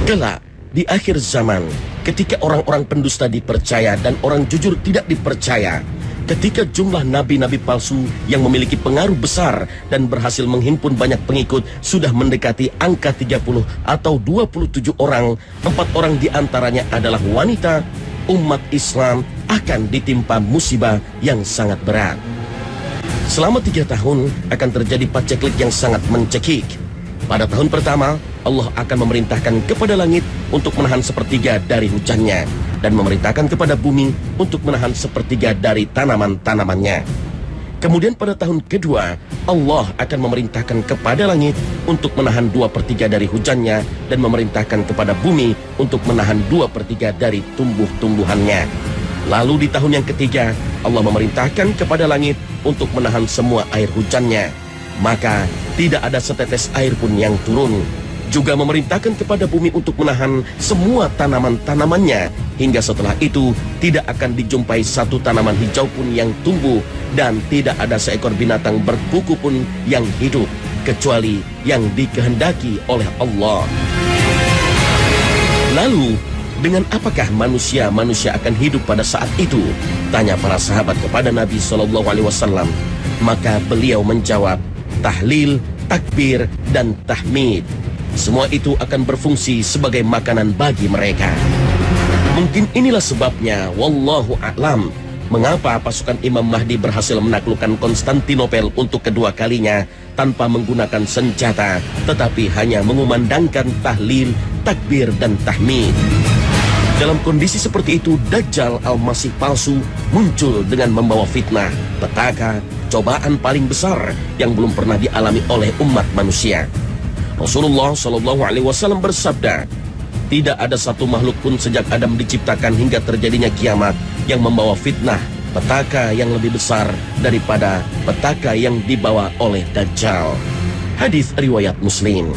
Kelak, di akhir zaman, ketika orang-orang pendusta dipercaya dan orang jujur tidak dipercaya, ketika jumlah nabi-nabi palsu yang memiliki pengaruh besar dan berhasil menghimpun banyak pengikut sudah mendekati angka 30 atau 27 orang, 4 orang diantaranya adalah wanita, umat Islam akan ditimpa musibah yang sangat berat. Selama 3 tahun akan terjadi paceklik yang sangat mencekik. Pada tahun pertama, Allah akan memerintahkan kepada langit untuk menahan sepertiga dari hujannya dan memerintahkan kepada bumi untuk menahan sepertiga dari tanaman-tanamannya. Kemudian pada tahun kedua, Allah akan memerintahkan kepada langit untuk menahan 2/3 dari hujannya dan memerintahkan kepada bumi untuk menahan 2/3 dari tumbuh-tumbuhannya. Lalu di tahun yang ketiga, Allah memerintahkan kepada langit untuk menahan semua air hujannya. Maka tidak ada setetes air pun yang turun. Juga memerintahkan kepada bumi untuk menahan semua tanaman-tanamannya. Hingga setelah itu tidak akan dijumpai satu tanaman hijau pun yang tumbuh. Dan tidak ada seekor binatang berkuku pun yang hidup, kecuali yang dikehendaki oleh Allah. Lalu, dengan apakah manusia akan hidup pada saat itu? Tanya para sahabat kepada Nabi SAW. Maka beliau menjawab, tahlil, takbir, dan tahmid. Semua itu akan berfungsi sebagai makanan bagi mereka. Mungkin inilah sebabnya, wallahu a'lam, mengapa pasukan Imam Mahdi berhasil menaklukkan Konstantinopel untuk kedua kalinya tanpa menggunakan senjata, tetapi hanya mengumandangkan tahlil, takbir, dan tahmid. Dalam kondisi seperti itu, Dajjal Al-Masih palsu muncul dengan membawa fitnah, petaka, cobaan paling besar yang belum pernah dialami oleh umat manusia. Rasulullah SAW bersabda, tidak ada satu makhluk pun sejak Adam diciptakan hingga terjadinya kiamat yang membawa fitnah, petaka yang lebih besar daripada petaka yang dibawa oleh Dajjal. Hadis riwayat Muslim.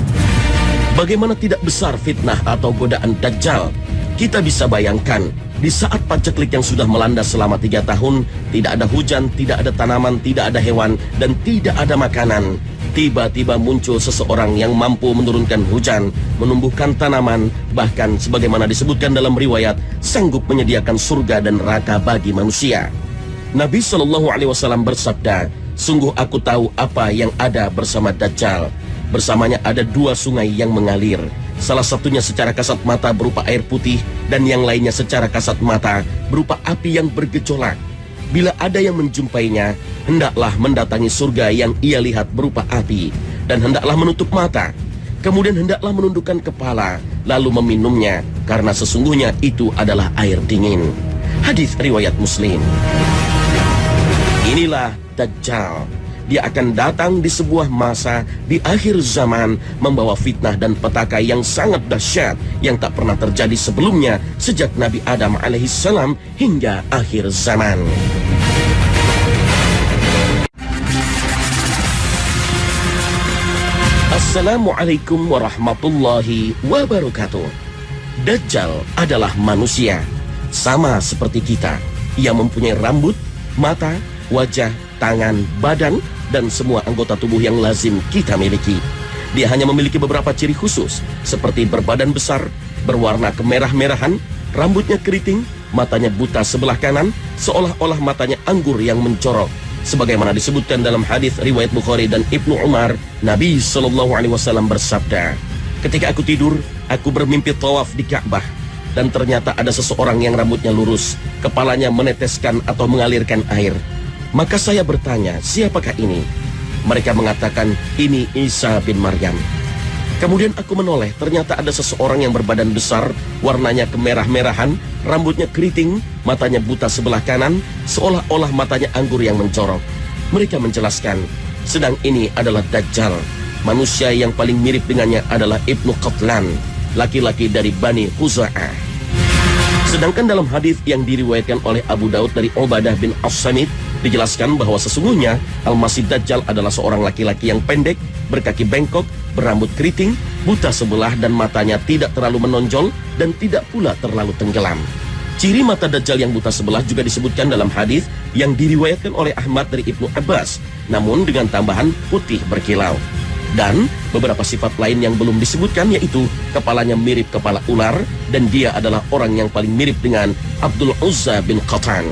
Bagaimana tidak besar fitnah atau godaan Dajjal? Kita bisa bayangkan, di saat paceklik yang sudah melanda selama 3 tahun, tidak ada hujan, tidak ada tanaman, tidak ada hewan, dan tidak ada makanan. Tiba-tiba muncul seseorang yang mampu menurunkan hujan, menumbuhkan tanaman, bahkan sebagaimana disebutkan dalam riwayat, sanggup menyediakan surga dan neraka bagi manusia. Nabi SAW bersabda, sungguh aku tahu apa yang ada bersama Dajjal. Bersamanya ada 2 sungai yang mengalir. Salah satunya secara kasat mata berupa air putih dan yang lainnya secara kasat mata berupa api yang bergejolak. Bila ada yang menjumpainya, hendaklah mendatangi surga yang ia lihat berupa api, dan hendaklah menutup mata. Kemudian hendaklah menundukkan kepala, lalu meminumnya, karena sesungguhnya itu adalah air dingin. Hadis riwayat Muslim. Inilah Dajjal. Dia akan datang di sebuah masa di akhir zaman membawa fitnah dan petaka yang sangat dahsyat yang tak pernah terjadi sebelumnya sejak Nabi Adam alaihissalam hingga akhir zaman. Assalamualaikum warahmatullahi wabarakatuh. Dajjal adalah manusia, sama seperti kita. Ia mempunyai rambut, mata, wajah, tangan, badan, dan semua anggota tubuh yang lazim kita miliki. Dia hanya memiliki beberapa ciri khusus, seperti berbadan besar, berwarna kemerah-merahan, rambutnya keriting, matanya buta sebelah kanan, seolah-olah matanya anggur yang mencorok. Sebagaimana disebutkan dalam hadis riwayat Bukhari dan Ibnu Umar, Nabi SAW bersabda, ketika aku tidur, aku bermimpi tawaf di Ka'bah, dan ternyata ada seseorang yang rambutnya lurus, kepalanya meneteskan atau mengalirkan air. Maka saya bertanya, siapakah ini? Mereka mengatakan, ini Isa bin Maryam. Kemudian aku menoleh, ternyata ada seseorang yang berbadan besar, warnanya kemerah-merahan, rambutnya keriting, matanya buta sebelah kanan, seolah-olah matanya anggur yang mencorok. Mereka menjelaskan, sedang ini adalah Dajjal. Manusia yang paling mirip dengannya adalah Ibnu Qatlan, laki-laki dari Bani Khuza'ah. Sedangkan dalam hadis yang diriwayatkan oleh Abu Daud dari Ubadah bin As-Samit, dijelaskan bahwa sesungguhnya Al-Masih Dajjal adalah seorang laki-laki yang pendek, berkaki bengkok, berambut keriting, buta sebelah dan matanya tidak terlalu menonjol dan tidak pula terlalu tenggelam. Ciri mata Dajjal yang buta sebelah juga disebutkan dalam hadis yang diriwayatkan oleh Ahmad dari Ibnu Abbas, namun dengan tambahan putih berkilau. Dan beberapa sifat lain yang belum disebutkan, yaitu kepalanya mirip kepala ular dan dia adalah orang yang paling mirip dengan Abdul Uzza bin Qatan.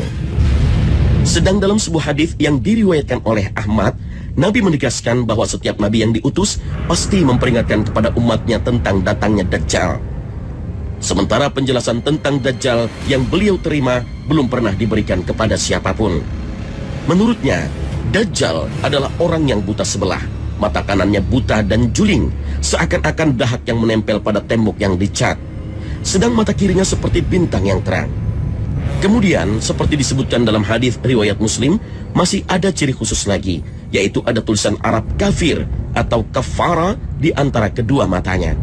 Sedang dalam sebuah hadis yang diriwayatkan oleh Ahmad, Nabi menegaskan bahwa setiap nabi yang diutus pasti memperingatkan kepada umatnya tentang datangnya Dajjal. Sementara penjelasan tentang Dajjal yang beliau terima belum pernah diberikan kepada siapapun. Menurutnya, Dajjal adalah orang yang buta sebelah, mata kanannya buta dan juling, seakan-akan dahak yang menempel pada tembok yang dicat. Sedang mata kirinya seperti bintang yang terang. Kemudian, seperti disebutkan dalam hadis riwayat Muslim, masih ada ciri khusus lagi, yaitu ada tulisan Arab kafir atau kafara di antara kedua matanya.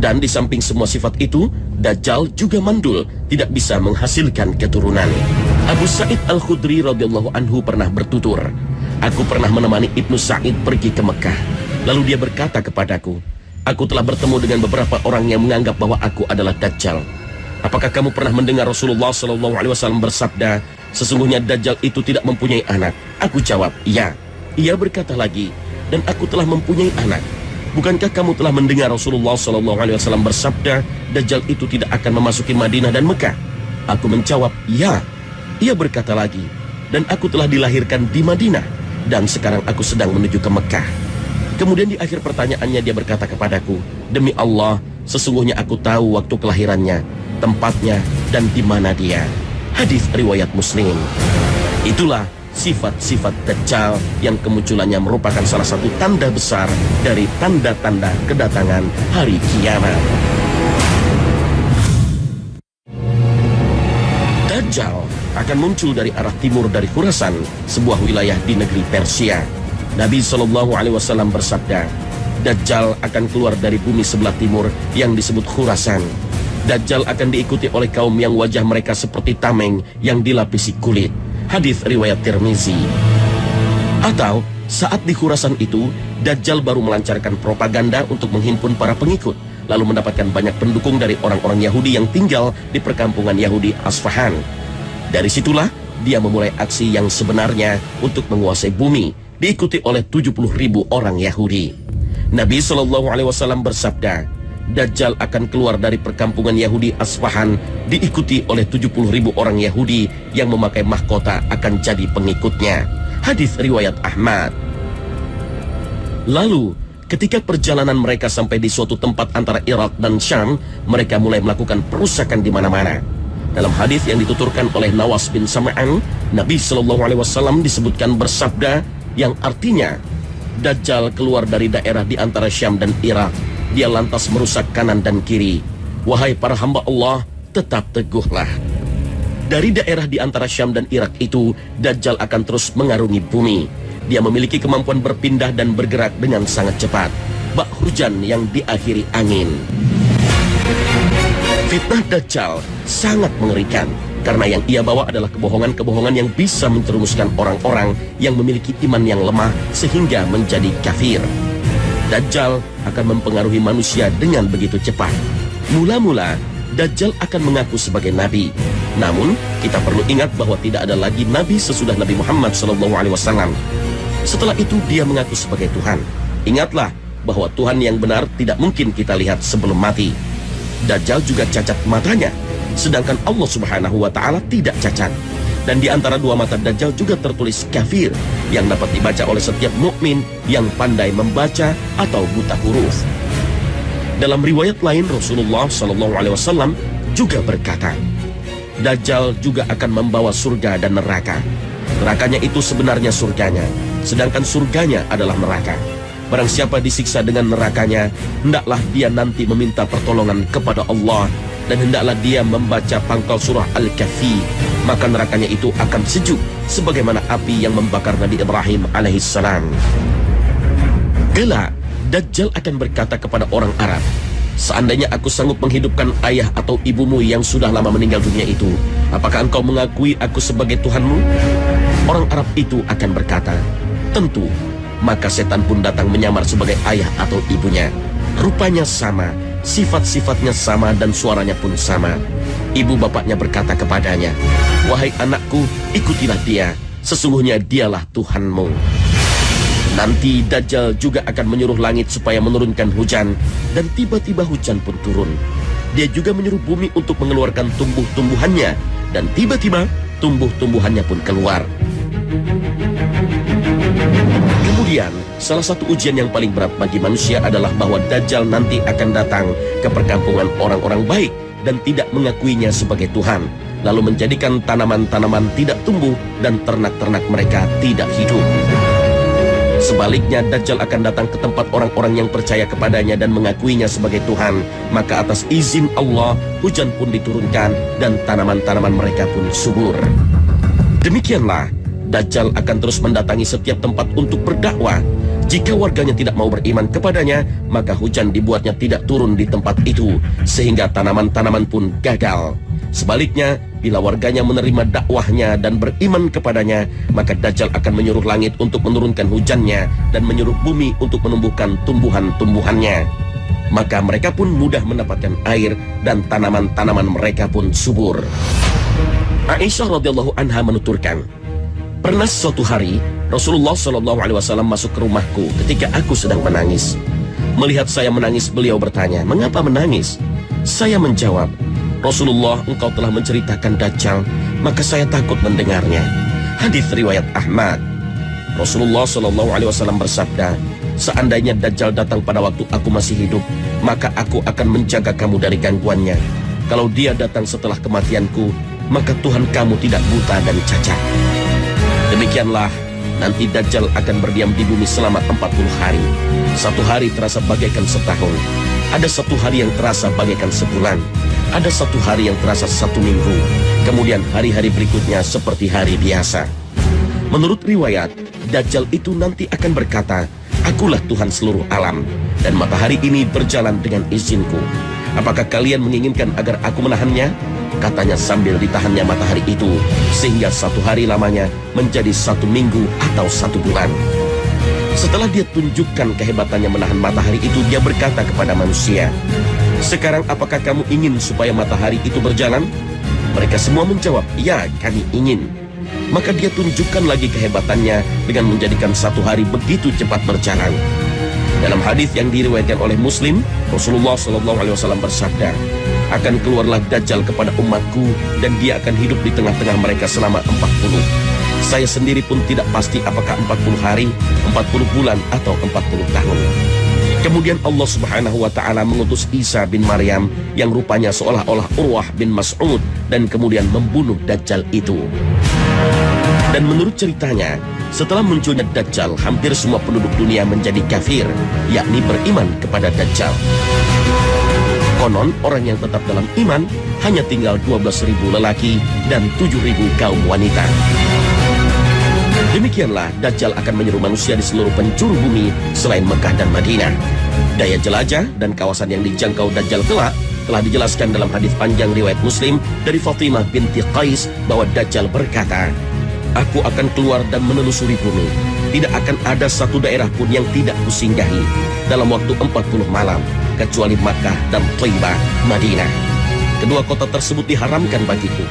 Dan di samping semua sifat itu, Dajjal juga mandul, tidak bisa menghasilkan keturunan. Abu Sa'id Al-Khudri radhiyallahu anhu pernah bertutur, "Aku pernah menemani Ibnu Sa'id pergi ke Mekah. Lalu dia berkata kepadaku, aku telah bertemu dengan beberapa orang yang menganggap bahwa aku adalah Dajjal. Apakah kamu pernah mendengar Rasulullah SAW bersabda, sesungguhnya Dajjal itu tidak mempunyai anak?" Aku jawab, "Ya." Ia berkata lagi, "Dan aku telah mempunyai anak. Bukankah kamu telah mendengar Rasulullah SAW bersabda, Dajjal itu tidak akan memasuki Madinah dan Mekah?" Aku menjawab, "Ya." Ia berkata lagi, "Dan aku telah dilahirkan di Madinah, dan sekarang aku sedang menuju ke Mekah." Kemudian di akhir pertanyaannya dia berkata kepadaku, "Demi Allah, sesungguhnya aku tahu waktu kelahirannya, tempatnya, dan di mana dia." Hadis riwayat Muslim. Itulah sifat-sifat Dajjal yang kemunculannya merupakan salah satu tanda besar dari tanda-tanda kedatangan hari kiamat. Dajjal akan muncul dari arah timur dari Khurasan, sebuah wilayah di negeri Persia. Nabi SAW bersabda, Dajjal akan keluar dari bumi sebelah timur yang disebut Khurasan. Dajjal akan diikuti oleh kaum yang wajah mereka seperti tameng yang dilapisi kulit. Hadis riwayat Tirmizi. Atau saat di Khurasan itu, Dajjal baru melancarkan propaganda untuk menghimpun para pengikut, lalu mendapatkan banyak pendukung dari orang-orang Yahudi yang tinggal di perkampungan Yahudi Asfahan. Dari situlah dia memulai aksi yang sebenarnya untuk menguasai bumi, diikuti oleh 70.000 orang Yahudi. Nabi SAW bersabda, Dajjal akan keluar dari perkampungan Yahudi Asfahan, diikuti oleh 70.000 orang Yahudi yang memakai mahkota akan jadi pengikutnya. Hadis riwayat Ahmad. Lalu, ketika perjalanan mereka sampai di suatu tempat antara Irak dan Syam, mereka mulai melakukan perusakan di mana-mana. Dalam hadis yang dituturkan oleh Nawas bin Sam'an, Nabi SAW disebutkan bersabda yang artinya, Dajjal keluar dari daerah di antara Syam dan Irak. Dia lantas merusak kanan dan kiri. Wahai para hamba Allah, tetap teguhlah. Dari daerah di antara Syam dan Irak itu, Dajjal akan terus mengarungi bumi. Dia memiliki kemampuan berpindah dan bergerak dengan sangat cepat, bak hujan yang diakhiri angin. Fitnah Dajjal sangat mengerikan, karena yang ia bawa adalah kebohongan-kebohongan yang bisa menjerumuskan orang-orang yang memiliki iman yang lemah sehingga menjadi kafir. Dajjal akan mempengaruhi manusia dengan begitu cepat. Mula-mula, Dajjal akan mengaku sebagai nabi. Namun, kita perlu ingat bahwa tidak ada lagi nabi sesudah Nabi Muhammad SAW. Setelah itu, dia mengaku sebagai Tuhan. Ingatlah bahwa Tuhan yang benar tidak mungkin kita lihat sebelum mati. Dajjal juga cacat matanya, sedangkan Allah Subhanahu wa Ta'ala tidak cacat. Dan di antara dua mata Dajjal juga tertulis kafir, yang dapat dibaca oleh setiap mukmin yang pandai membaca atau buta huruf. Dalam riwayat lain, Rasulullah SAW juga berkata, Dajjal juga akan membawa surga dan neraka. Nerakanya itu sebenarnya surganya, sedangkan surganya adalah neraka. Barang siapa disiksa dengan nerakanya, hendaklah dia nanti meminta pertolongan kepada Allah, dan hendaklah dia membaca pangkal surah Al-Kahfi, maka nerakanya itu akan sejuk sebagaimana api yang membakar Nabi Ibrahim alaihissalam. Kelak, Dajjal akan berkata kepada orang Arab, seandainya aku sanggup menghidupkan ayah atau ibumu yang sudah lama meninggal dunia itu, apakah engkau mengakui aku sebagai Tuhanmu? Orang Arab itu akan berkata, tentu. Maka setan pun datang menyamar sebagai ayah atau ibunya. Rupanya sama, sifat-sifatnya sama, dan suaranya pun sama. Ibu bapaknya berkata kepadanya, wahai anakku, ikutilah dia, sesungguhnya dialah Tuhanmu. Nanti Dajjal juga akan menyuruh langit supaya menurunkan hujan, dan tiba-tiba hujan pun turun. Dia juga menyuruh bumi untuk mengeluarkan tumbuh-tumbuhannya, dan tiba-tiba tumbuh-tumbuhannya pun keluar. Kemudian, salah satu ujian yang paling berat bagi manusia adalah bahwa Dajjal nanti akan datang ke perkampungan orang-orang baik dan tidak mengakuinya sebagai Tuhan, lalu menjadikan tanaman-tanaman tidak tumbuh dan ternak-ternak mereka tidak hidup. Sebaliknya, Dajjal akan datang ke tempat orang-orang yang percaya kepadanya dan mengakuinya sebagai Tuhan. Maka atas izin Allah, hujan pun diturunkan dan tanaman-tanaman mereka pun subur. Demikianlah, Dajjal akan terus mendatangi setiap tempat untuk berdakwah. Jika warganya tidak mau beriman kepadanya, maka hujan dibuatnya tidak turun di tempat itu, sehingga tanaman-tanaman pun gagal. Sebaliknya, bila warganya menerima dakwahnya dan beriman kepadanya, maka Dajjal akan menyuruh langit untuk menurunkan hujannya dan menyuruh bumi untuk menumbuhkan tumbuhan-tumbuhannya. Maka mereka pun mudah mendapatkan air dan tanaman-tanaman mereka pun subur. Aisyah radhiyallahu anha menuturkan, pernah suatu hari Rasulullah SAW masuk ke rumahku ketika aku sedang menangis. Melihat saya menangis, beliau bertanya, "Mengapa menangis?" Saya menjawab, "Rasulullah, engkau telah menceritakan Dajjal, maka saya takut mendengarnya." Hadis riwayat Ahmad. Rasulullah SAW bersabda, "Seandainya Dajjal datang pada waktu aku masih hidup, maka aku akan menjaga kamu dari gangguannya. Kalau dia datang setelah kematianku, maka Tuhan kamu tidak buta dan cacat." Demikianlah, nanti Dajjal akan berdiam di bumi selama 40 hari. Satu hari terasa bagaikan setahun. Ada satu hari yang terasa bagaikan sebulan. Ada satu hari yang terasa 1 minggu. Kemudian hari-hari berikutnya seperti hari biasa. Menurut riwayat, Dajjal itu nanti akan berkata, "Akulah Tuhan seluruh alam, dan matahari ini berjalan dengan izinku. Apakah kalian menginginkan agar aku menahannya?" Katanya sambil ditahannya matahari itu, sehingga 1 hari lamanya menjadi 1 minggu atau 1 bulan. Setelah dia tunjukkan kehebatannya menahan matahari itu, dia berkata kepada manusia, "Sekarang apakah kamu ingin supaya matahari itu berjalan?" Mereka semua menjawab, "Ya, kami ingin." Maka dia tunjukkan lagi kehebatannya dengan menjadikan 1 hari begitu cepat berjalan. Dalam hadis yang diriwayatkan oleh Muslim, Rasulullah SAW bersabda, "Akan keluarlah Dajjal kepada umatku, dan dia akan hidup di tengah-tengah mereka selama 40. Saya sendiri pun tidak pasti apakah 40 hari, 40 bulan, atau 40 tahun." Kemudian Allah Subhanahu wa Ta'ala mengutus Isa bin Maryam yang rupanya seolah-olah Urwah bin Mas'ud, dan kemudian membunuh Dajjal itu. Dan menurut ceritanya, setelah munculnya Dajjal, hampir semua penduduk dunia menjadi kafir, yakni beriman kepada Dajjal. Konon orang yang tetap dalam iman hanya tinggal 12.000 lelaki dan 7.000 kaum wanita. Demikianlah Dajjal akan menyeru manusia di seluruh penjuru bumi selain Mekah dan Madinah. Daya jelajah dan kawasan yang dijangkau Dajjal kelak telah dijelaskan dalam hadis panjang riwayat Muslim dari Fatimah binti Qais bahwa Dajjal berkata, "Aku akan keluar dan menelusuri bumi. Tidak akan ada satu daerah pun yang tidak kusinggahi dalam waktu 40 malam, kecuali Makkah dan Thaibah, Madinah. Kedua kota tersebut diharamkan bagiku.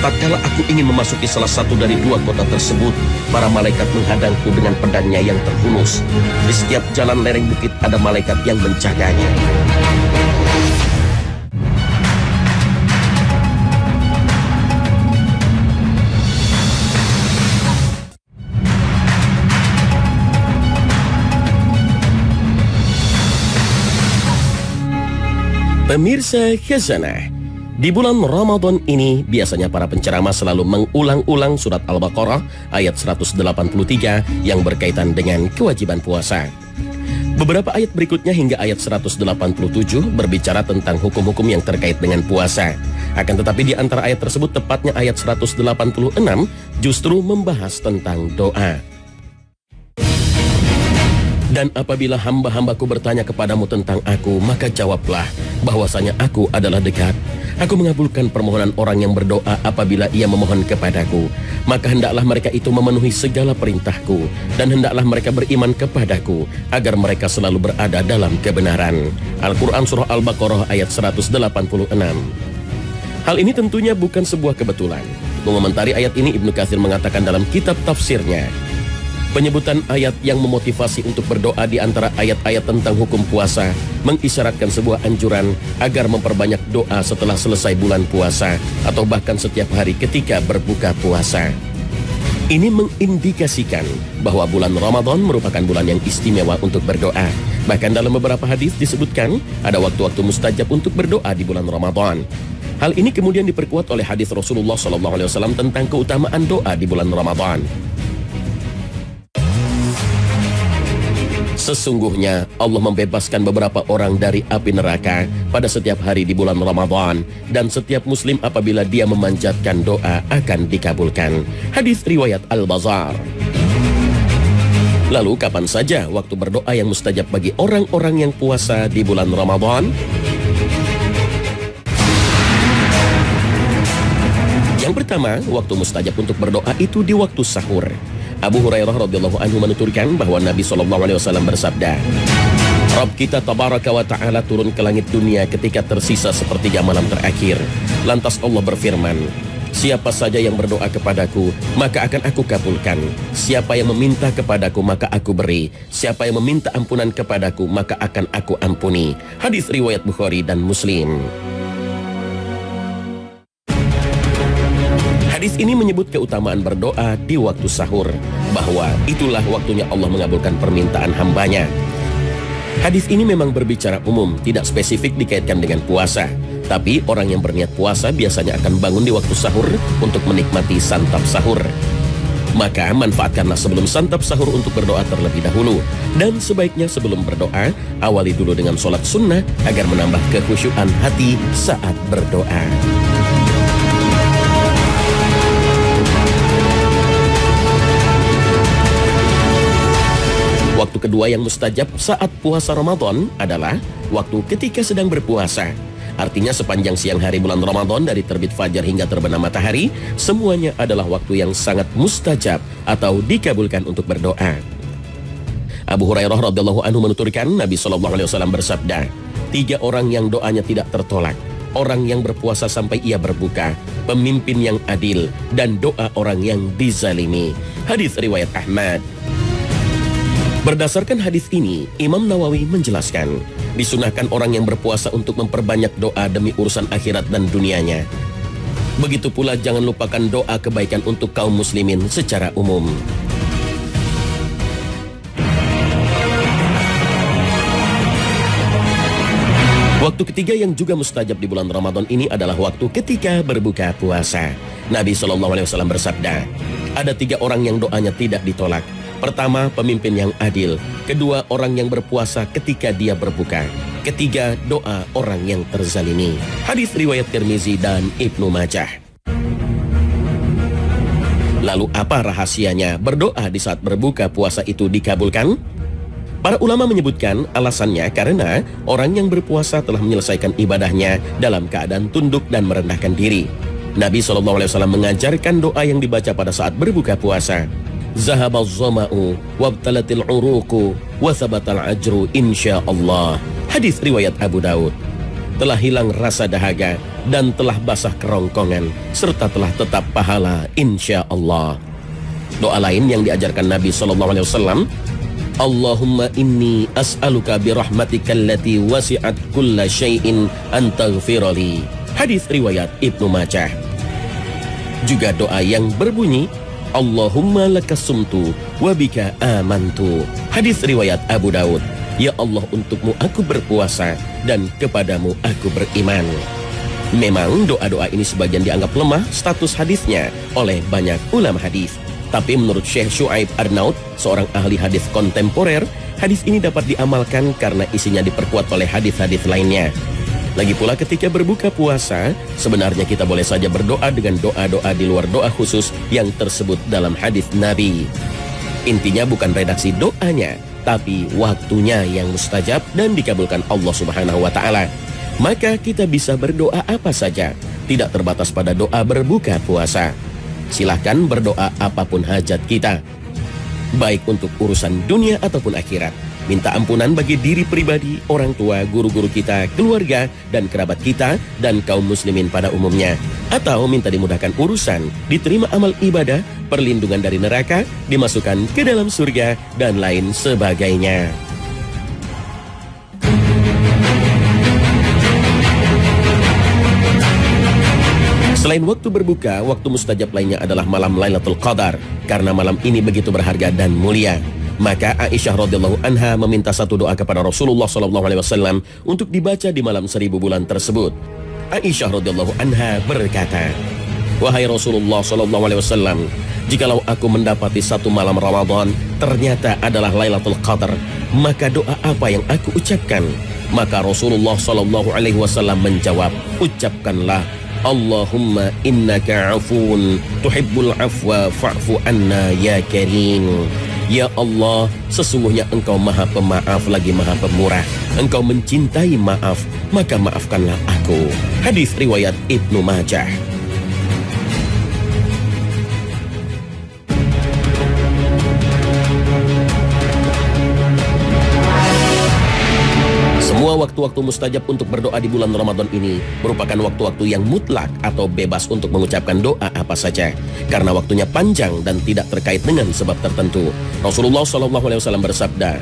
Tatkala aku ingin memasuki salah satu dari 2 kota tersebut, para malaikat menghadangku dengan pedangnya yang terhunus. Di setiap jalan lereng bukit ada malaikat yang menjaganya." Pemirsa Khazanah, di bulan Ramadan ini biasanya para penceramah selalu mengulang-ulang surat Al-Baqarah ayat 183 yang berkaitan dengan kewajiban puasa. Beberapa ayat berikutnya hingga ayat 187 berbicara tentang hukum-hukum yang terkait dengan puasa. Akan tetapi di antara ayat tersebut, tepatnya ayat 186 justru membahas tentang doa. "Dan apabila hamba-hambaku bertanya kepadamu tentang aku, maka jawablah bahwasanya aku adalah dekat. Aku mengabulkan permohonan orang yang berdoa apabila ia memohon kepadaku. Maka hendaklah mereka itu memenuhi segala perintahku, dan hendaklah mereka beriman kepadaku, agar mereka selalu berada dalam kebenaran." Al-Quran Surah Al-Baqarah ayat 186. Hal ini tentunya bukan sebuah kebetulan. Mengomentari ayat ini, Ibnu Katsir mengatakan dalam kitab tafsirnya, Penyebutan ayat yang memotivasi untuk berdoa di antara ayat-ayat tentang hukum puasa mengisyaratkan sebuah anjuran agar memperbanyak doa setelah selesai bulan puasa atau bahkan setiap hari ketika berbuka puasa. Ini mengindikasikan bahwa bulan Ramadan merupakan bulan yang istimewa untuk berdoa. Bahkan dalam beberapa hadis disebutkan ada waktu-waktu mustajab untuk berdoa di bulan Ramadan. Hal ini kemudian diperkuat oleh hadis Rasulullah SAW tentang keutamaan doa di bulan Ramadan. Sesungguhnya Allah membebaskan beberapa orang dari api neraka pada setiap hari di bulan Ramadan, dan setiap muslim apabila dia memanjatkan doa akan dikabulkan. Hadis riwayat Al-Bazzar. Lalu kapan saja waktu berdoa yang mustajab bagi orang-orang yang puasa di bulan Ramadan? Yang pertama, waktu mustajab untuk berdoa itu di waktu sahur. Abu Hurairah radhiyallahu anhu menuturkan bahwa Nabi SAW bersabda, Rabb kita tabaraka wa ta'ala turun ke langit dunia ketika tersisa sepertiga malam terakhir. Lantas Allah berfirman, siapa saja yang berdoa kepadaku, maka akan aku kabulkan. Siapa yang meminta kepadaku, maka aku beri. Siapa yang meminta ampunan kepadaku, maka akan aku ampuni. Hadis riwayat Bukhari dan Muslim. Hadis ini menyebut keutamaan berdoa di waktu sahur, bahwa itulah waktunya Allah mengabulkan permintaan hambanya. Hadis ini memang berbicara umum, tidak spesifik dikaitkan dengan puasa. Tapi orang yang berniat puasa biasanya akan bangun di waktu sahur untuk menikmati santap sahur. Maka manfaatkanlah sebelum santap sahur untuk berdoa terlebih dahulu. Dan sebaiknya sebelum berdoa, awali dulu dengan sholat sunnah agar menambah kekhusyuan hati saat berdoa. Waktu kedua yang mustajab saat puasa Ramadan adalah waktu ketika sedang berpuasa. Artinya sepanjang siang hari bulan Ramadan dari terbit fajar hingga terbenam matahari, semuanya adalah waktu yang sangat mustajab atau dikabulkan untuk berdoa. Abu Hurairah radhiyallahu anhu menuturkan Nabi SAW bersabda, 3 orang yang doanya tidak tertolak, orang yang berpuasa sampai ia berbuka, pemimpin yang adil, dan doa orang yang dizalimi. Hadis riwayat Ahmad. Berdasarkan hadis ini, Imam Nawawi menjelaskan, disunahkan orang yang berpuasa untuk memperbanyak doa demi urusan akhirat dan dunianya. Begitu pula jangan lupakan doa kebaikan untuk kaum muslimin secara umum. Waktu ketiga yang juga mustajab di bulan Ramadan ini adalah waktu ketika berbuka puasa. Nabi SAW bersabda, ada 3 orang yang doanya tidak ditolak. Pertama, pemimpin yang adil. Kedua, orang yang berpuasa ketika dia berbuka. Ketiga, doa orang yang terzalimi. Hadis riwayat Tirmizi dan Ibnu Majah. Lalu apa rahasianya berdoa di saat berbuka puasa itu dikabulkan? Para ulama menyebutkan alasannya karena orang yang berpuasa telah menyelesaikan ibadahnya dalam keadaan tunduk dan merendahkan diri. Nabi SAW mengajarkan doa yang dibaca pada saat berbuka puasa. Zahabal zama'u wabtalatil uruku wa thabatal ajru insyaallah. Hadis riwayat Abu Daud. Telah hilang rasa dahaga dan telah basah kerongkongan serta telah tetap pahala insyaallah. Doa lain yang diajarkan Nabi SAW, Allahumma inni as'aluka birahmatika allati wasi'at kulla syai'in an taghfirali. Hadis riwayat Ibnu Majah. Juga doa yang berbunyi Allahumma lakasumtu wabika amantu. Hadis riwayat Abu Daud. Ya Allah, untukmu aku berpuasa dan kepadamu aku beriman. Memang doa-doa ini sebagian dianggap lemah status hadisnya oleh banyak ulama hadis. Tapi menurut Syekh Syuaib Arnaud, seorang ahli hadis kontemporer, hadis ini dapat diamalkan karena isinya diperkuat oleh hadis-hadis lainnya. Lagi pula ketika berbuka puasa, sebenarnya kita boleh saja berdoa dengan doa-doa di luar doa khusus yang tersebut dalam hadis Nabi. Intinya bukan redaksi doanya, tapi waktunya yang mustajab dan dikabulkan Allah Subhanahu wa Ta'ala. Maka kita bisa berdoa apa saja, tidak terbatas pada doa berbuka puasa. Silahkan berdoa apapun hajat kita, baik untuk urusan dunia ataupun akhirat. Minta ampunan bagi diri pribadi, orang tua, guru-guru kita, keluarga, dan kerabat kita, dan kaum muslimin pada umumnya. Atau minta dimudahkan urusan, diterima amal ibadah, perlindungan dari neraka, dimasukkan ke dalam surga, dan lain sebagainya. Selain waktu berbuka, waktu mustajab lainnya adalah malam Lailatul Qadar, karena malam ini begitu berharga dan mulia. Maka Aisyah radhiyallahu anha meminta satu doa kepada Rasulullah SAW untuk dibaca di malam 1000 bulan tersebut. Aisyah radhiyallahu anha berkata, "Wahai Rasulullah SAW, jikalau aku mendapati satu malam Ramadan ternyata adalah Lailatul Qadar, maka doa apa yang aku ucapkan?" Maka Rasulullah SAW menjawab, "Ucapkanlah, Allahumma innaka afun tuhibbul afwa fa'fu anna ya karim." Ya Allah, sesungguhnya Engkau maha pemaaf lagi maha pemurah. Engkau mencintai maaf, maka maafkanlah aku. Hadis riwayat Ibnu Majah. Semua waktu-waktu mustajab untuk berdoa di bulan Ramadan ini merupakan waktu-waktu yang mutlak atau bebas untuk mengucapkan doa apa saja, karena waktunya panjang dan tidak terkait dengan sebab tertentu. Rasulullah SAW bersabda,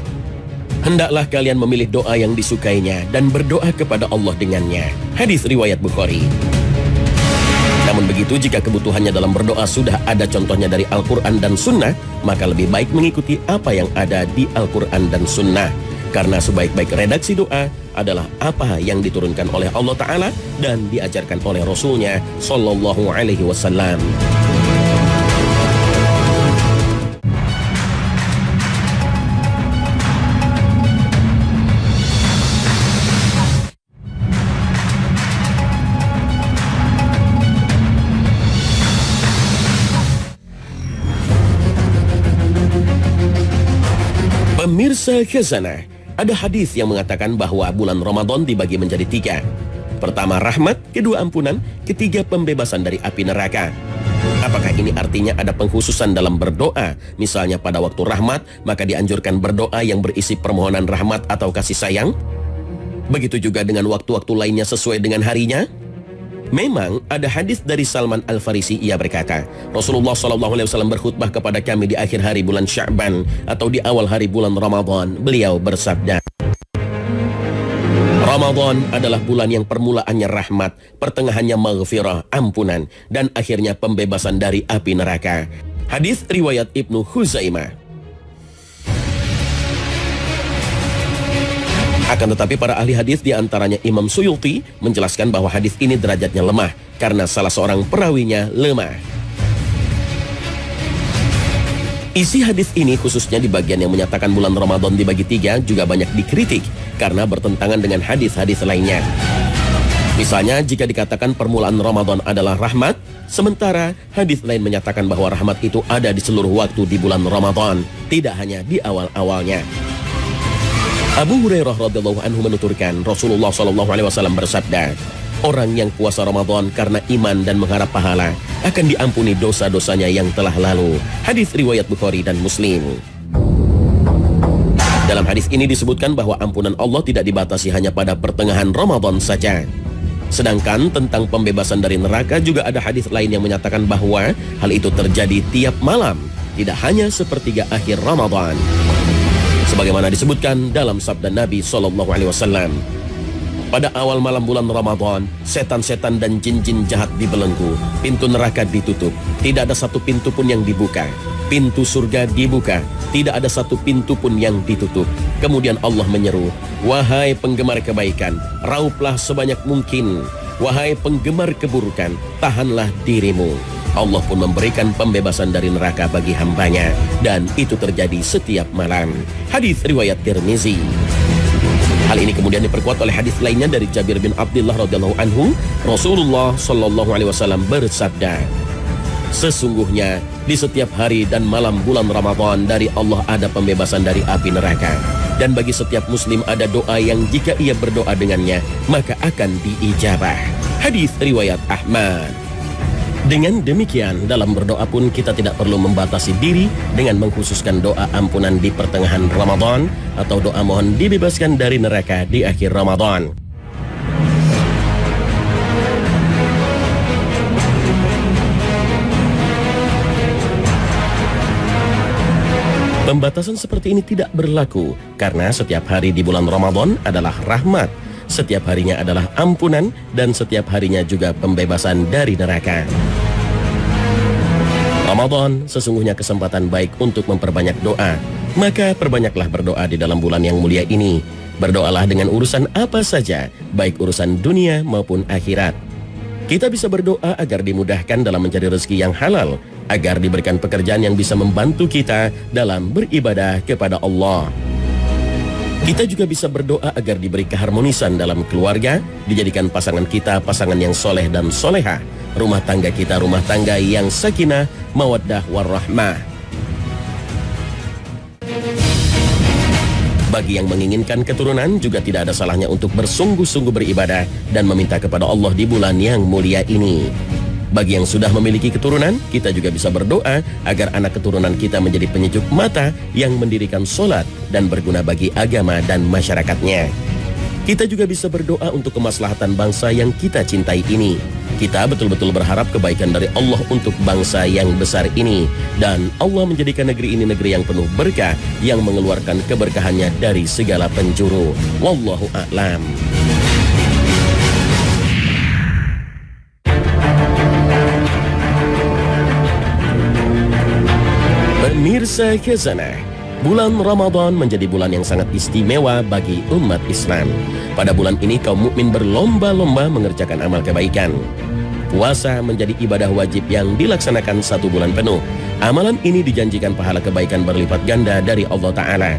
"Hendaklah kalian memilih doa yang disukainya dan berdoa kepada Allah dengannya." Hadis riwayat Bukhari. Namun begitu, jika kebutuhannya dalam berdoa sudah ada contohnya dari Al-Quran dan Sunnah, maka lebih baik mengikuti apa yang ada di Al-Quran dan Sunnah. Karena sebaik-baik redaksi doa adalah apa yang diturunkan oleh Allah Ta'ala dan diajarkan oleh Rasulnya Sallallahu Alaihi Wasallam. Pemirsa Khazanah, ada hadis yang mengatakan bahwa bulan Ramadan dibagi menjadi 3. Pertama rahmat, kedua ampunan, ketiga pembebasan dari api neraka. Apakah ini artinya ada pengkhususan dalam berdoa? Misalnya pada waktu rahmat, maka dianjurkan berdoa yang berisi permohonan rahmat atau kasih sayang? Begitu juga dengan waktu-waktu lainnya sesuai dengan harinya? Memang ada hadis dari Salman Al-Farisi, ia berkata, Rasulullah SAW berkhutbah kepada kami di akhir hari bulan Sya'ban atau di awal hari bulan Ramadan. Beliau bersabda, Ramadan adalah bulan yang permulaannya rahmat, pertengahannya maghfirah, ampunan, dan akhirnya pembebasan dari api neraka. Hadis riwayat Ibnu Khuzaimah. Akan tetapi para ahli hadis diantaranya Imam Suyuti menjelaskan bahwa hadis ini derajatnya lemah karena salah seorang perawinya lemah. Isi hadis ini khususnya di bagian yang menyatakan bulan Ramadan dibagi 3 juga banyak dikritik karena bertentangan dengan hadis-hadis lainnya. Misalnya jika dikatakan permulaan Ramadan adalah rahmat, sementara hadis lain menyatakan bahwa rahmat itu ada di seluruh waktu di bulan Ramadan, tidak hanya di awal-awalnya. Abu Hurairah radhiyallahu anhu menuturkan, Rasulullah SAW bersabda, orang yang puasa Ramadan karena iman dan mengharap pahala akan diampuni dosa-dosanya yang telah lalu. Hadis riwayat Bukhari dan Muslim. Dalam hadis ini disebutkan bahwa ampunan Allah tidak dibatasi hanya pada pertengahan Ramadan saja. Sedangkan tentang pembebasan dari neraka juga ada hadis lain yang menyatakan bahwa hal itu terjadi tiap malam, tidak hanya sepertiga akhir Ramadan. Sebagaimana disebutkan dalam sabda Nabi SAW, pada awal malam bulan Ramadan, setan-setan dan jin-jin jahat dibelenggu, pintu neraka ditutup, tidak ada satu pintu pun yang dibuka, pintu surga dibuka, tidak ada satu pintu pun yang ditutup. Kemudian Allah menyeru, wahai penggemar kebaikan, rauplah sebanyak mungkin, wahai penggemar keburukan, tahanlah dirimu. Allah pun memberikan pembebasan dari neraka bagi hambanya, dan itu terjadi setiap malam. Hadis riwayat Tirmizi. Hal ini kemudian diperkuat oleh hadis lainnya dari Jabir bin Abdullah radhiyallahu anhu. Rasulullah SAW bersabda, sesungguhnya di setiap hari dan malam bulan Ramadan dari Allah ada pembebasan dari api neraka, dan bagi setiap muslim ada doa yang jika ia berdoa dengannya maka akan diijabah. Hadis riwayat Ahmad. Dengan demikian, dalam berdoa pun kita tidak perlu membatasi diri dengan mengkhususkan doa ampunan di pertengahan Ramadan atau doa mohon dibebaskan dari neraka di akhir Ramadan. Pembatasan seperti ini tidak berlaku karena setiap hari di bulan Ramadan adalah rahmat, setiap harinya adalah ampunan, dan setiap harinya juga pembebasan dari neraka. Ramadan sesungguhnya kesempatan baik untuk memperbanyak doa. Maka perbanyaklah berdoa di dalam bulan yang mulia ini. Berdoalah dengan urusan apa saja, baik urusan dunia maupun akhirat. Kita bisa berdoa agar dimudahkan dalam mencari rezeki yang halal, agar diberikan pekerjaan yang bisa membantu kita dalam beribadah kepada Allah. Kita juga bisa berdoa agar diberi keharmonisan dalam keluarga, dijadikan pasangan kita pasangan yang soleh dan soleha, rumah tangga kita rumah tangga yang sakinah, mawaddah warahmah. Bagi yang menginginkan keturunan juga tidak ada salahnya untuk bersungguh-sungguh beribadah dan meminta kepada Allah di bulan yang mulia ini. Bagi yang sudah memiliki keturunan, kita juga bisa berdoa agar anak keturunan kita menjadi penyejuk mata yang mendirikan sholat dan berguna bagi agama dan masyarakatnya. Kita juga bisa berdoa untuk kemaslahatan bangsa yang kita cintai ini. Kita betul-betul berharap kebaikan dari Allah untuk bangsa yang besar ini. Dan Allah menjadikan negeri ini negeri yang penuh berkah, yang mengeluarkan keberkahannya dari segala penjuru. Wallahu a'lam. Pemirsa Khazanah, bulan Ramadan menjadi bulan yang sangat istimewa bagi umat Islam. Pada bulan ini kaum mukmin berlomba-lomba mengerjakan amal kebaikan. Puasa menjadi ibadah wajib yang dilaksanakan 1 bulan penuh. Amalan ini dijanjikan pahala kebaikan berlipat ganda dari Allah Ta'ala.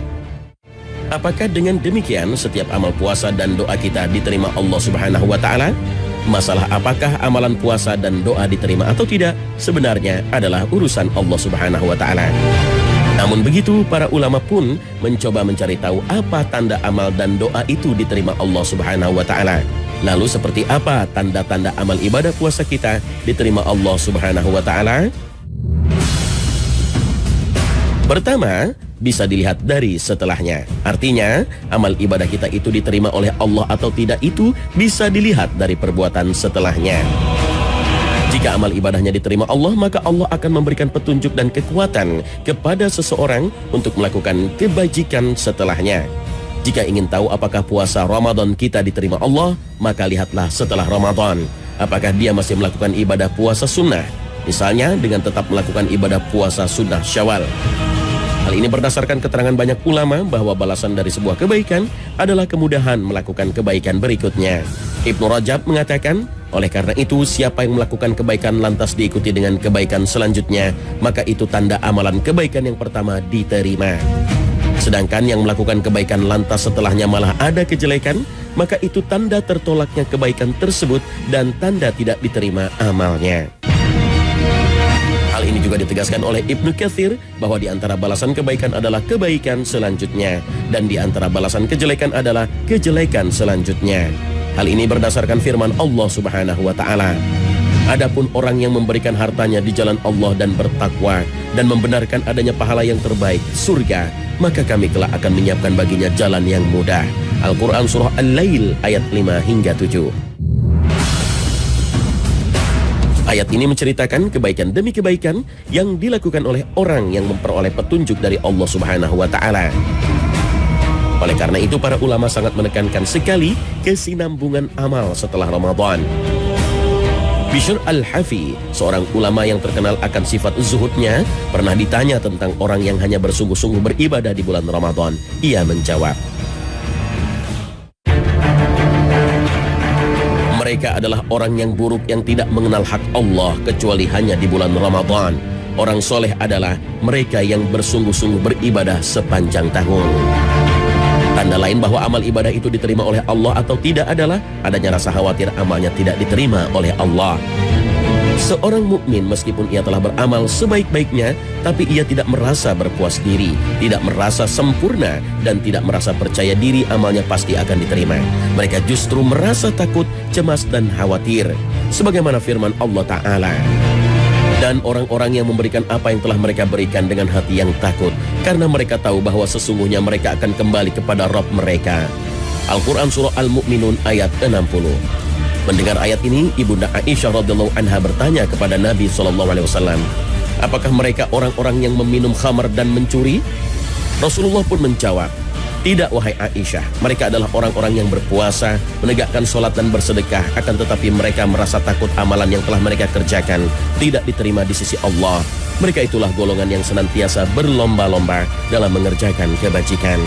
Apakah dengan demikian setiap amal puasa dan doa kita diterima Allah Subhanahu wa Ta'ala? Masalah apakah amalan puasa dan doa diterima atau tidak sebenarnya adalah urusan Allah Subhanahu wa Ta'ala. Namun begitu, para ulama pun mencoba mencari tahu apa tanda amal dan doa itu diterima Allah Subhanahu wa Ta'ala. Lalu seperti apa tanda-tanda amal ibadah puasa kita diterima Allah Subhanahu wa Ta'ala? Pertama, bisa dilihat dari setelahnya. Artinya, amal ibadah kita itu diterima oleh Allah atau tidak itu bisa dilihat dari perbuatan setelahnya. Jika amal ibadahnya diterima Allah, maka Allah akan memberikan petunjuk dan kekuatan kepada seseorang untuk melakukan kebajikan setelahnya. Jika ingin tahu apakah puasa Ramadan kita diterima Allah, maka lihatlah setelah Ramadan. Apakah dia masih melakukan ibadah puasa sunnah? Misalnya dengan tetap melakukan ibadah puasa sunnah Syawal. Hal ini berdasarkan keterangan banyak ulama bahwa balasan dari sebuah kebaikan adalah kemudahan melakukan kebaikan berikutnya. Ibnu Rajab mengatakan, oleh karena itu siapa yang melakukan kebaikan lantas diikuti dengan kebaikan selanjutnya, maka itu tanda amalan kebaikan yang pertama diterima. Sedangkan yang melakukan kebaikan lantas setelahnya malah ada kejelekan, maka itu tanda tertolaknya kebaikan tersebut dan tanda tidak diterima amalnya. Hal ini juga ditegaskan oleh Ibnu Katsir bahwa di antara balasan kebaikan adalah kebaikan selanjutnya dan di antara balasan kejelekan adalah kejelekan selanjutnya. Hal ini berdasarkan firman Allah Subhanahu wa Ta'ala. Adapun orang yang memberikan hartanya di jalan Allah dan bertakwa dan membenarkan adanya pahala yang terbaik, surga, maka kami kelak akan menyiapkan baginya jalan yang mudah. Al-Quran Surah Al-Lail ayat 5 hingga 7. Ayat ini menceritakan kebaikan demi kebaikan yang dilakukan oleh orang yang memperoleh petunjuk dari Allah Subhanahu wa Ta'ala. Oleh karena itu para ulama sangat menekankan sekali kesinambungan amal setelah Ramadan. Bishr Al-Hafi, seorang ulama yang terkenal akan sifat zuhudnya, pernah ditanya tentang orang yang hanya bersungguh-sungguh beribadah di bulan Ramadan. Ia menjawab, mereka adalah orang yang buruk yang tidak mengenal hak Allah kecuali hanya di bulan Ramadan. Orang soleh adalah mereka yang bersungguh-sungguh beribadah sepanjang tahun. Tanda lain bahwa amal ibadah itu diterima oleh Allah atau tidak adalah adanya rasa khawatir amalnya tidak diterima oleh Allah. Seorang mukmin meskipun ia telah beramal sebaik-baiknya, tapi ia tidak merasa berpuas diri, tidak merasa sempurna, dan tidak merasa percaya diri amalnya pasti akan diterima. Mereka justru merasa takut, cemas, dan khawatir. Sebagaimana firman Allah Ta'ala, dan orang-orang yang memberikan apa yang telah mereka berikan dengan hati yang takut, karena mereka tahu bahwa sesungguhnya mereka akan kembali kepada Rabb mereka. Al-Quran Surah Al-Mu'minun ayat 60. Mendengar ayat ini, Ibunda Aisyah radhiyallahu anha bertanya kepada Nabi SAW, apakah mereka orang-orang yang meminum khamar dan mencuri? Rasulullah pun menjawab, tidak wahai Aisyah, mereka adalah orang-orang yang berpuasa, menegakkan sholat dan bersedekah, akan tetapi mereka merasa takut amalan yang telah mereka kerjakan tidak diterima di sisi Allah. Mereka itulah golongan yang senantiasa berlomba-lomba dalam mengerjakan kebajikan.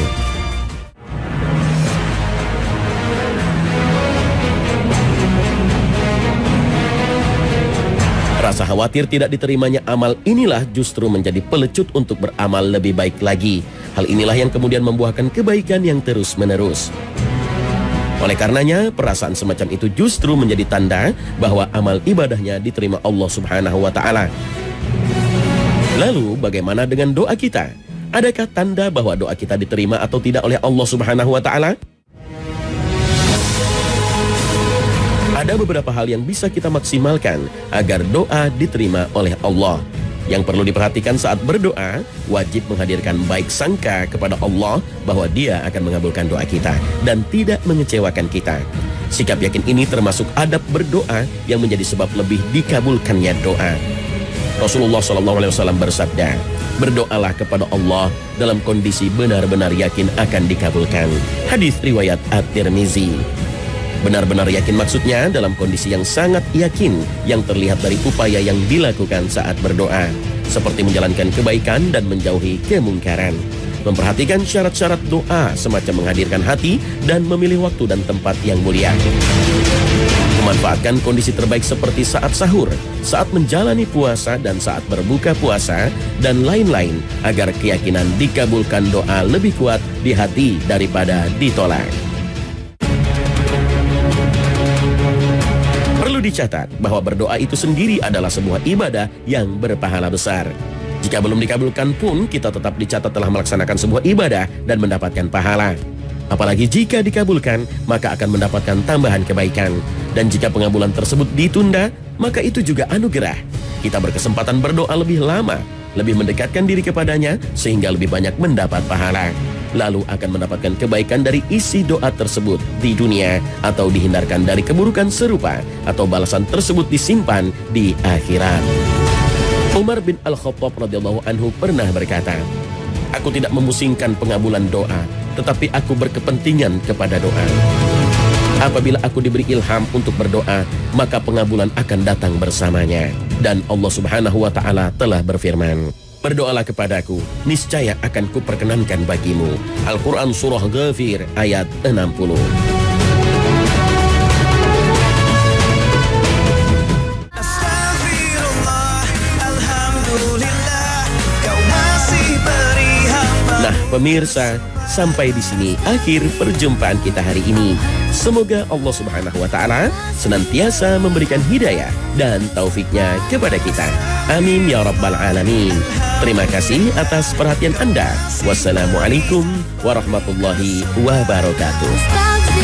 Rasa khawatir tidak diterimanya amal inilah justru menjadi pelecut untuk beramal lebih baik lagi. Hal inilah yang kemudian membuahkan kebaikan yang terus-menerus. Oleh karenanya, perasaan semacam itu justru menjadi tanda bahwa amal ibadahnya diterima Allah Subhanahu wa Ta'ala. Lalu, bagaimana dengan doa kita? Adakah tanda bahwa doa kita diterima atau tidak oleh Allah Subhanahu wa Ta'ala? Ada beberapa hal yang bisa kita maksimalkan agar doa diterima oleh Allah. Yang perlu diperhatikan saat berdoa, wajib menghadirkan baik sangka kepada Allah bahwa Dia akan mengabulkan doa kita dan tidak mengecewakan kita. Sikap yakin ini termasuk adab berdoa yang menjadi sebab lebih dikabulkannya doa. Rasulullah SAW bersabda, berdoalah kepada Allah dalam kondisi benar-benar yakin akan dikabulkan. Hadis riwayat At-Tirmizi. Benar-benar yakin maksudnya dalam kondisi yang sangat yakin yang terlihat dari upaya yang dilakukan saat berdoa, seperti menjalankan kebaikan dan menjauhi kemungkaran. Memperhatikan syarat-syarat doa semacam menghadirkan hati dan memilih waktu dan tempat yang mulia. Memanfaatkan kondisi terbaik seperti saat sahur, saat menjalani puasa dan saat berbuka puasa, dan lain-lain agar keyakinan dikabulkan doa lebih kuat di hati daripada ditolak. Dicatat bahwa berdoa itu sendiri adalah sebuah ibadah yang berpahala besar. Jika belum dikabulkan pun, kita tetap dicatat telah melaksanakan sebuah ibadah dan mendapatkan pahala. Apalagi jika dikabulkan, maka akan mendapatkan tambahan kebaikan. Dan jika pengabulan tersebut ditunda, maka itu juga anugerah. Kita berkesempatan berdoa lebih lama, lebih mendekatkan diri kepadanya, sehingga lebih banyak mendapat pahala. Lalu akan mendapatkan kebaikan dari isi doa tersebut di dunia, atau dihindarkan dari keburukan serupa, atau balasan tersebut disimpan di akhirat. Umar bin Al-Khattab radhiyallahu anhu pernah berkata, aku tidak memusingkan pengabulan doa, tetapi aku berkepentingan kepada doa. Apabila aku diberi ilham untuk berdoa, maka pengabulan akan datang bersamanya. Dan Allah Subhanahu wa Ta'ala telah berfirman, berdoalah kepadaku, niscaya akan kuperkenankan bagimu. Al-Quran Surah Ghafir ayat 60. Nah pemirsa, sampai di sini akhir perjumpaan kita hari ini. Semoga Allah Subhanahu wa Ta'ala senantiasa memberikan hidayah dan taufiknya kepada kita. Amin ya rabbal alamin. Terima kasih atas perhatian Anda. Wassalamualaikum warahmatullahi wabarakatuh.